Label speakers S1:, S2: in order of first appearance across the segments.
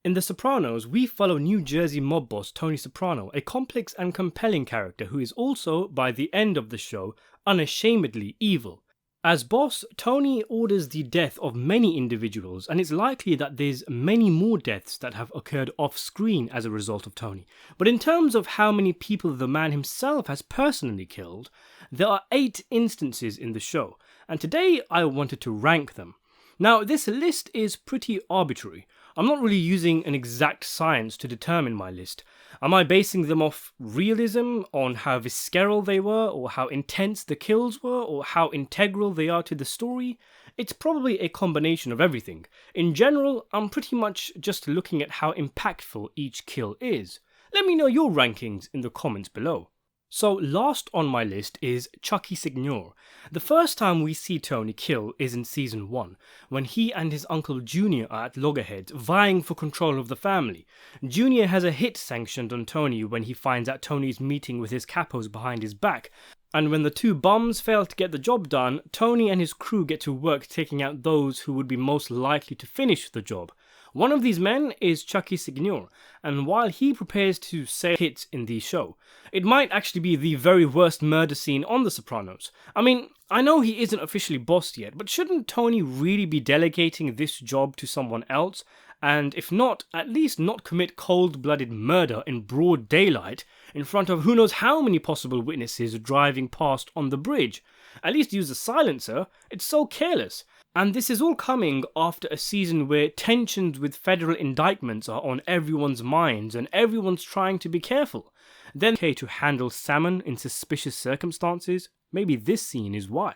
S1: In The Sopranos, we follow New Jersey mob boss Tony Soprano, a complex and compelling character who is also, by the end of the show, unashamedly evil. As boss, Tony orders the death of many individuals, and it's likely that there's many more deaths that have occurred off-screen as a result of Tony. But in terms of how many people the man himself has personally killed, there are 8 instances in the show, and today I wanted to rank them. Now, this list is pretty arbitrary. I'm not really using an exact science to determine my list. Am I basing them off realism, on how visceral they were, or how intense the kills were, or how integral they are to the story? It's probably a combination of everything. In general, I'm pretty much just looking at how impactful each kill is. Let me know your rankings in the comments below. So last on my list is Chucky Signore. The first time we see Tony kill is in season 1, when he and his uncle Junior are at loggerheads, vying for control of the family. Junior has a hit sanctioned on Tony when he finds out Tony's meeting with his capos behind his back, and when the 2 bums fail to get the job done, Tony and his crew get to work taking out those who would be most likely to finish the job. One of these men is Chucky Signore, and while he prepares to say hits in the show, it might actually be the very worst murder scene on The Sopranos. I mean, I know he isn't officially bossed yet, but shouldn't Tony really be delegating this job to someone else? And if not, at least not commit cold-blooded murder in broad daylight in front of who knows how many possible witnesses driving past on the bridge. At least use a silencer, it's so careless. And this is all coming after a season where tensions with federal indictments are on everyone's minds and everyone's trying to be careful. Then okay to handle salmon in suspicious circumstances? Maybe this scene is why.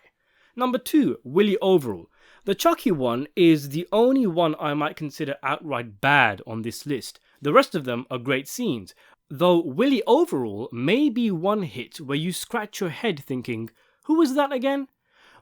S1: Number 2, Willie overall. The Chucky one is the only one I might consider outright bad on this list. The rest of them are great scenes, though Willie overall may be one hit where you scratch your head thinking, who was that again?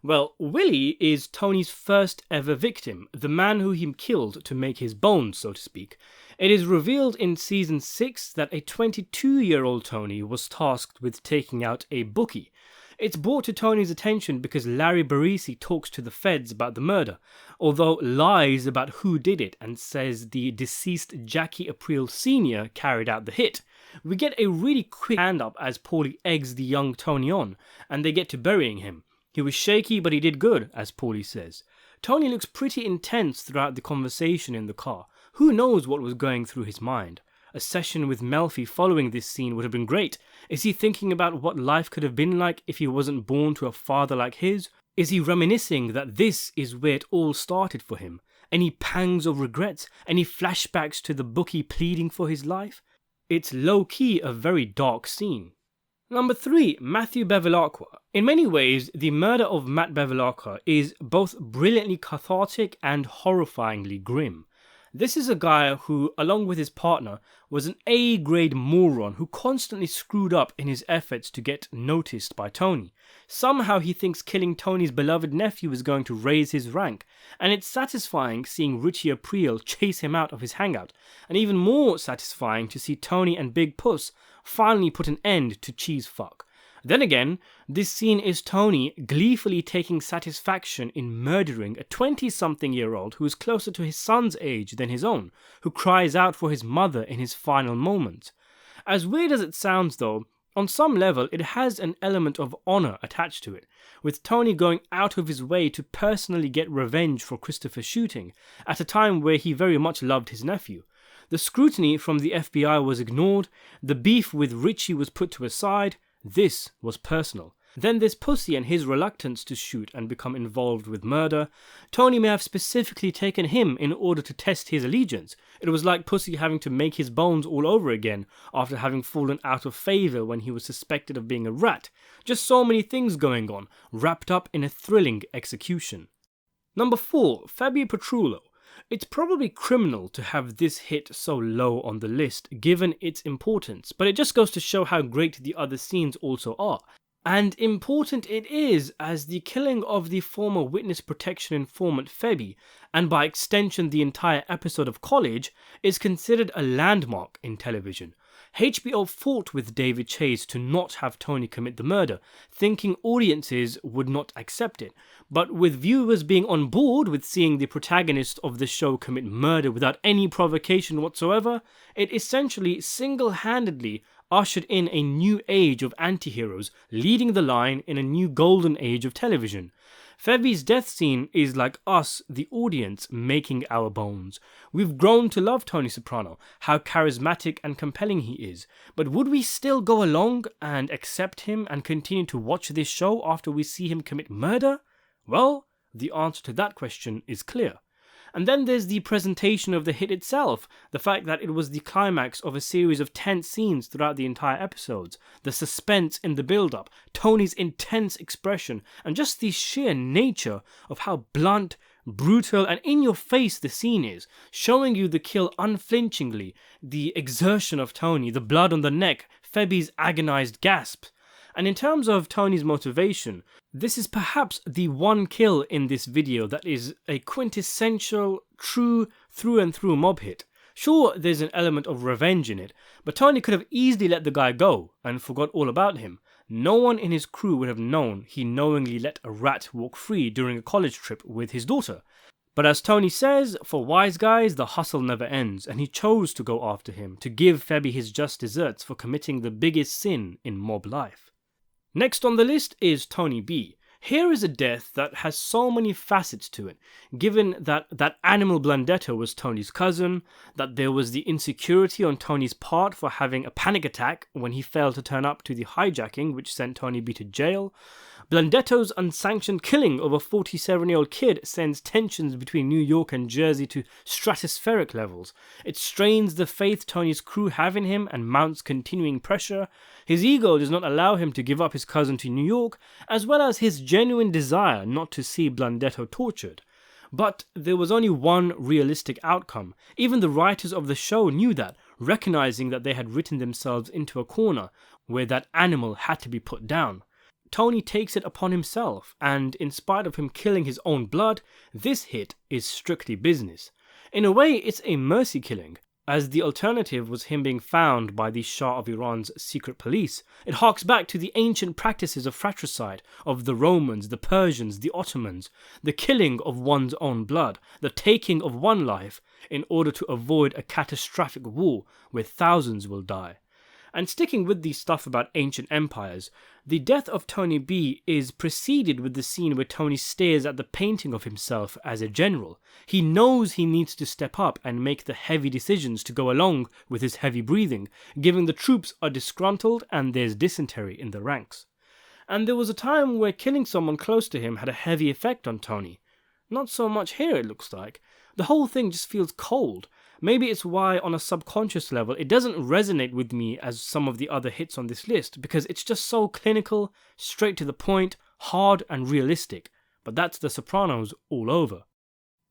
S1: Well, Willie is Tony's first ever victim, the man who he killed to make his bones, so to speak. It is revealed in season 6 that a 22-year-old Tony was tasked with taking out a bookie. It's brought to Tony's attention because Larry Barisi talks to the feds about the murder, although lies about who did it and says the deceased Jackie April Sr. carried out the hit. We get a really quick hand-up as Paulie eggs the young Tony on, and they get to burying him. He was shaky, but he did good, as Paulie says. Tony looks pretty intense throughout the conversation in the car. Who knows what was going through his mind? A session with Melfi following this scene would have been great. Is he thinking about what life could have been like if he wasn't born to a father like his? Is he reminiscing that this is where it all started for him? Any pangs of regrets? Any flashbacks to the bookie pleading for his life? It's low-key a very dark scene. Number 3, Matthew Bevilacqua. In many ways, the murder of Matt Bevilacqua is both brilliantly cathartic and horrifyingly grim. This is a guy who, along with his partner, was an A-grade moron who constantly screwed up in his efforts to get noticed by Tony. Somehow he thinks killing Tony's beloved nephew is going to raise his rank, and it's satisfying seeing Richie April chase him out of his hangout, and even more satisfying to see Tony and Big Puss finally put an end to cheese fuck. Then again, this scene is Tony gleefully taking satisfaction in murdering a 20-something-year-old who is closer to his son's age than his own, who cries out for his mother in his final moments. As weird as it sounds though, on some level it has an element of honour attached to it, with Tony going out of his way to personally get revenge for Christopher's shooting, at a time where he very much loved his nephew. The scrutiny from the FBI was ignored, the beef with Richie was put to a side. This was personal. Then there's Pussy and his reluctance to shoot and become involved with murder. Tony may have specifically taken him in order to test his allegiance. It was like Pussy having to make his bones all over again after having fallen out of favour when he was suspected of being a rat. Just so many things going on, wrapped up in a thrilling execution. Number 4, Febby Petruolo. It's probably criminal to have this hit so low on the list given its importance, but it just goes to show how great the other scenes also are. And important it is, as the killing of the former witness protection informant Febby, and by extension the entire episode of College, is considered a landmark in television. HBO fought with David Chase to not have Tony commit the murder, thinking audiences would not accept it. But with viewers being on board with seeing the protagonist of the show commit murder without any provocation whatsoever, it essentially single-handedly ushered in a new age of anti-heroes, leading the line in a new golden age of television. Febby's death scene is like us, the audience, making our bones. We've grown to love Tony Soprano, how charismatic and compelling he is, but would we still go along and accept him and continue to watch this show after we see him commit murder? Well, the answer to that question is clear. And then there's the presentation of the hit itself, the fact that it was the climax of a series of tense scenes throughout the entire episodes, the suspense in the build-up, Tony's intense expression, and just the sheer nature of how blunt, brutal, and in-your-face the scene is, showing you the kill unflinchingly, the exertion of Tony, the blood on the neck, Febby's agonized gasps. And in terms of Tony's motivation, this is perhaps the one kill in this video that is a quintessential, true, through-and-through mob hit. Sure, there's an element of revenge in it, but Tony could have easily let the guy go and forgot all about him. No one in his crew would have known he knowingly let a rat walk free during a college trip with his daughter. But as Tony says, for wise guys, the hustle never ends, and he chose to go after him, to give Febby his just desserts for committing the biggest sin in mob life. Next on the list is Tony B. Here is a death that has so many facets to it, given that animal Blundetto was Tony's cousin, that there was the insecurity on Tony's part for having a panic attack when he failed to turn up to the hijacking which sent Tony B to jail. Blundetto's unsanctioned killing of a 47-year-old kid sends tensions between New York and Jersey to stratospheric levels. It strains the faith Tony's crew have in him and mounts continuing pressure. His ego does not allow him to give up his cousin to New York, as well as his genuine desire not to see Blundetto tortured. But there was only one realistic outcome. Even the writers of the show knew that, recognizing that they had written themselves into a corner where that animal had to be put down. Tony takes it upon himself, and in spite of him killing his own blood, this hit is strictly business. In a way, it's a mercy killing, as the alternative was him being found by the Shah of Iran's secret police. It harks back to the ancient practices of fratricide, of the Romans, the Persians, the Ottomans, the killing of one's own blood, the taking of one life, in order to avoid a catastrophic war where thousands will die. And sticking with the stuff about ancient empires, the death of Tony B is preceded with the scene where Tony stares at the painting of himself as a general. He knows he needs to step up and make the heavy decisions to go along with his heavy breathing, given the troops are disgruntled and there's dysentery in the ranks. And there was a time where killing someone close to him had a heavy effect on Tony. Not so much here, it looks like. The whole thing just feels cold. Maybe it's why, on a subconscious level, it doesn't resonate with me as some of the other hits on this list, because it's just so clinical, straight to the point, hard and realistic. But that's The Sopranos all over.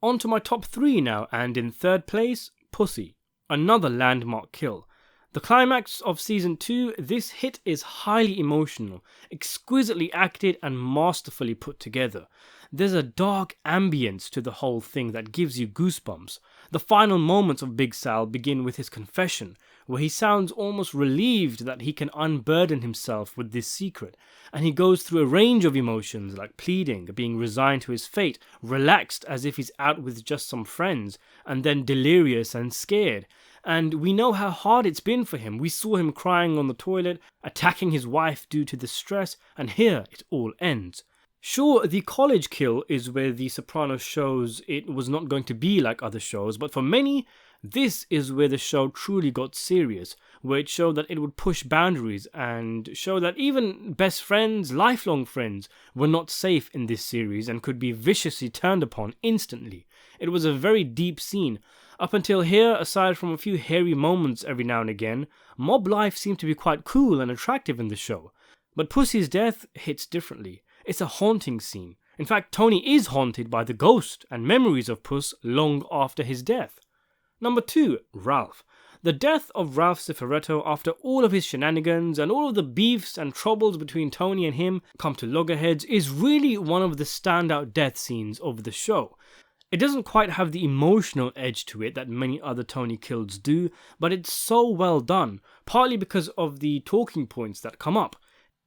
S1: On to my top 3 now, and in third place, Pussy. Another landmark kill. The climax of season 2, this hit is highly emotional, exquisitely acted and masterfully put together. There's a dark ambience to the whole thing that gives you goosebumps. The final moments of Big Sal begin with his confession, where he sounds almost relieved that he can unburden himself with this secret, and he goes through a range of emotions like pleading, being resigned to his fate, relaxed as if he's out with just some friends, and then delirious and scared. And we know how hard it's been for him. We saw him crying on the toilet, attacking his wife due to the stress, and here it all ends. Sure, the college kill is where The Sopranos shows it was not going to be like other shows, but for many, this is where the show truly got serious, where it showed that it would push boundaries and show that even best friends, lifelong friends, were not safe in this series and could be viciously turned upon instantly. It was a very deep scene. Up until here, aside from a few hairy moments every now and again, mob life seemed to be quite cool and attractive in the show. But Pussy's death hits differently. It's a haunting scene. In fact, Tony is haunted by the ghost and memories of Puss long after his death. Number 2, Ralph. The death of Ralph Cifaretto, after all of his shenanigans and all of the beefs and troubles between Tony and him come to loggerheads, is really one of the standout death scenes of the show. It doesn't quite have the emotional edge to it that many other Tony kills do, but it's so well done, partly because of the talking points that come up.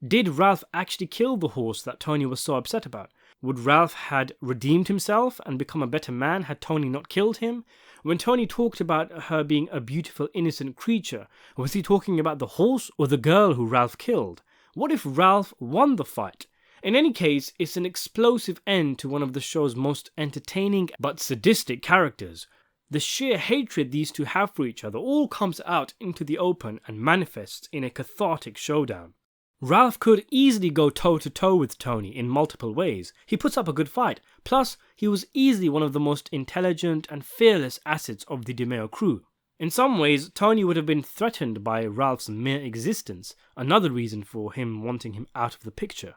S1: Did Ralph actually kill the horse that Tony was so upset about? Would Ralph had redeemed himself and become a better man had Tony not killed him? When Tony talked about her being a beautiful innocent creature, was he talking about the horse or the girl who Ralph killed? What if Ralph won the fight? In any case, it's an explosive end to one of the show's most entertaining but sadistic characters. The sheer hatred these two have for each other all comes out into the open and manifests in a cathartic showdown. Ralph could easily go toe-to-toe with Tony in multiple ways. He puts up a good fight. Plus, he was easily one of the most intelligent and fearless assets of the DeMeo crew. In some ways, Tony would have been threatened by Ralph's mere existence, another reason for him wanting him out of the picture.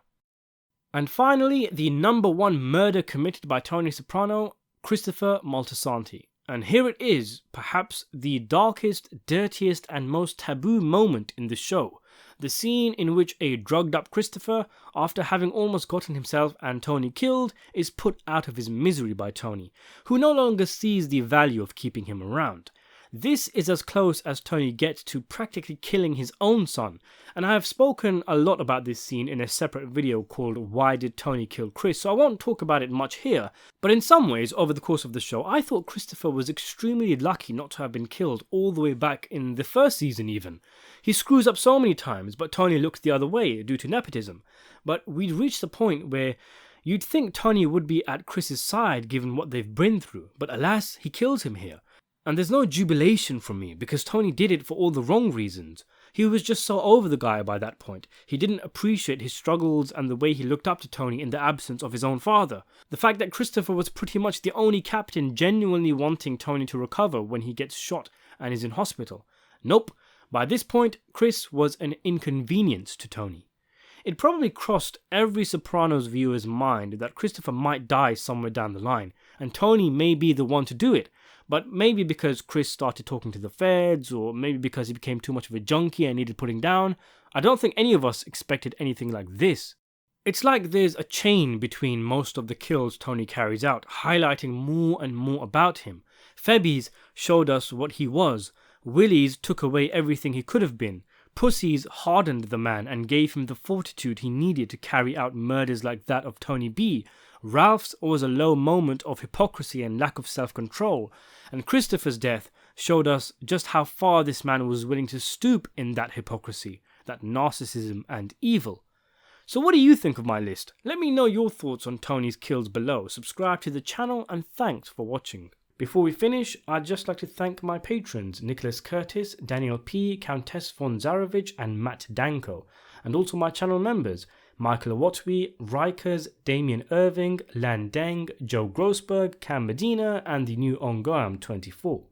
S1: And finally, the number one murder committed by Tony Soprano, Christopher Moltinsanti. And here it is, perhaps the darkest, dirtiest and most taboo moment in the show. The scene in which a drugged up Christopher, after having almost gotten himself and Tony killed, is put out of his misery by Tony, who no longer sees the value of keeping him around. This is as close as Tony gets to practically killing his own son, and I have spoken a lot about this scene in a separate video called Why Did Tony Kill Chris, so I won't talk about it much here, but in some ways, over the course of the show, I thought Christopher was extremely lucky not to have been killed all the way back in the first season even. He screws up so many times, but Tony looks the other way due to nepotism. But we'd reached the point where you'd think Tony would be at Chris's side given what they've been through, but alas, he kills him here. And there's no jubilation from me because Tony did it for all the wrong reasons. He was just so over the guy by that point. He didn't appreciate his struggles and the way he looked up to Tony in the absence of his own father. The fact that Christopher was pretty much the only captain genuinely wanting Tony to recover when he gets shot and is in hospital. Nope, by this point, Chris was an inconvenience to Tony. It probably crossed every Sopranos viewer's mind that Christopher might die somewhere down the line, and Tony may be the one to do it, but maybe because Chris started talking to the feds, or maybe because he became too much of a junkie and needed putting down. I don't think any of us expected anything like this. It's like there's a chain between most of the kills Tony carries out, highlighting more and more about him. Febby's showed us what he was. Willie's took away everything he could have been. Pussy's hardened the man and gave him the fortitude he needed to carry out murders like that of Tony B. Ralph's was a low moment of hypocrisy and lack of self-control, and Christopher's death showed us just how far this man was willing to stoop in that hypocrisy, that narcissism and evil. So what do you think of my list? Let me know your thoughts on Tony's kills below, subscribe to the channel and thanks for watching. Before we finish, I'd just like to thank my patrons Nicholas Curtis, Daniel P, Countess von Zarovich and Matt Danko, and also my channel members Michael Watwi, Rikers, Damien Irving, Lan Deng, Joe Grossberg, Cam Medina and the new Ongoam 24.